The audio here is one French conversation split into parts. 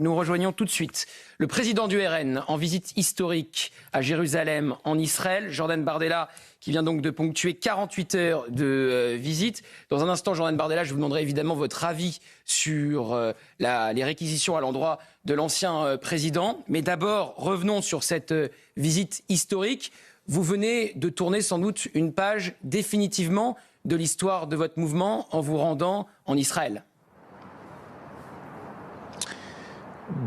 nous rejoignons tout de suite le président du RN en visite historique à Jérusalem, en Israël, Jordan Bardella, qui vient donc de ponctuer 48 heures de visite. Dans un instant, Jordan Bardella, je vous demanderai évidemment votre avis sur les réquisitions à l'endroit de l'ancien président. Mais d'abord, revenons sur cette visite historique. Vous venez de tourner sans doute une page définitivement de l'histoire de votre mouvement en vous rendant en Israël.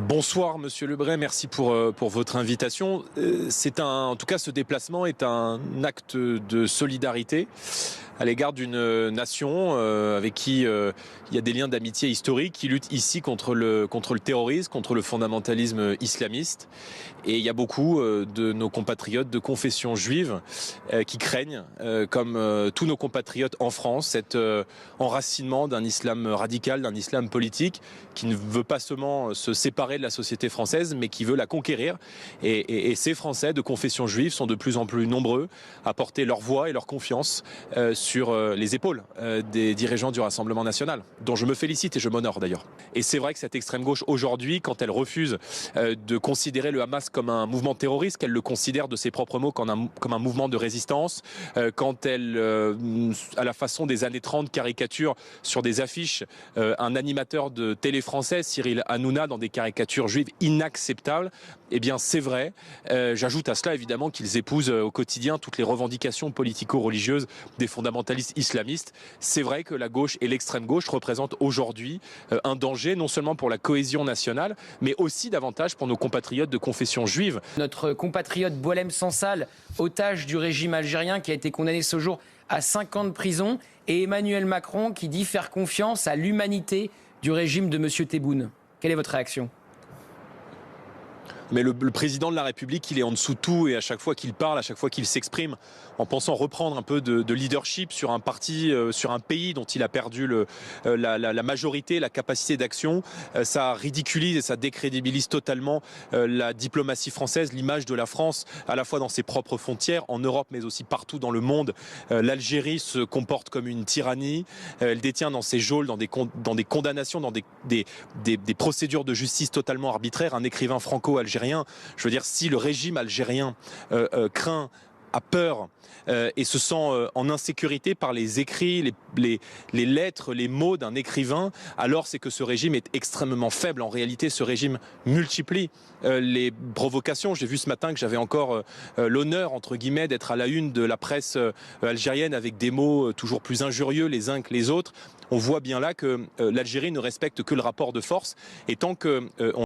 Bonsoir Monsieur Lebray, merci pour votre invitation. En tout cas, ce déplacement est un acte de solidarité à l'égard d'une nation avec qui il y a des liens d'amitié historiques, qui lutte ici contre le terrorisme, contre le fondamentalisme islamiste. Et il y a beaucoup de nos compatriotes de confession juive qui craignent, comme tous nos compatriotes en France, cet enracinement d'un islam radical, d'un islam politique qui ne veut pas seulement se séparer de la société française, mais qui veut la conquérir. Et ces Français de confession juive sont de plus en plus nombreux à porter leur voix et leur confiance sur les épaules des dirigeants du Rassemblement national, dont je me félicite et je m'honore d'ailleurs. Et c'est vrai que cette extrême gauche aujourd'hui, quand elle refuse de considérer le Hamas comme un mouvement terroriste, qu'elle le considère de ses propres mots comme un mouvement de résistance, quand elle, à la façon des années 30, caricature sur des affiches un animateur de télé français, Cyril Hanouna, dans des caricatures juives inacceptables, eh bien c'est vrai. J'ajoute à cela évidemment qu'ils épousent au quotidien toutes les revendications politico-religieuses des fondamentalistes islamistes. C'est vrai que la gauche et l'extrême gauche représentent aujourd'hui un danger non seulement pour la cohésion nationale, mais aussi davantage pour nos compatriotes de confession juive. Notre compatriote Boualem Sansal, otage du régime algérien, qui a été condamné ce jour à 5 ans de prison, et Emmanuel Macron qui dit faire confiance à l'humanité du régime de M. Tebboune. Quelle est votre réaction ? Mais le président de la République, il est en dessous de tout, et à chaque fois qu'il parle, à chaque fois qu'il s'exprime, en pensant reprendre un peu de leadership sur un parti, sur un pays dont il a perdu la majorité, la capacité d'action, ça ridiculise et ça décrédibilise totalement la diplomatie française, l'image de la France, à la fois dans ses propres frontières, en Europe, mais aussi partout dans le monde. L'Algérie se comporte comme une tyrannie, elle détient dans ses geôles, dans des condamnations, dans des procédures de justice totalement arbitraires, un écrivain franco-algérien. Je veux dire, si le régime algérien craint, a peur et se sent en insécurité par les écrits, les lettres, les mots d'un écrivain, alors c'est que ce régime est extrêmement faible. En réalité, ce régime multiplie les provocations. J'ai vu ce matin que j'avais encore l'honneur, entre guillemets, d'être à la une de la presse algérienne avec des mots toujours plus injurieux les uns que les autres. On voit bien là que l'Algérie ne respecte que le rapport de force, et tant que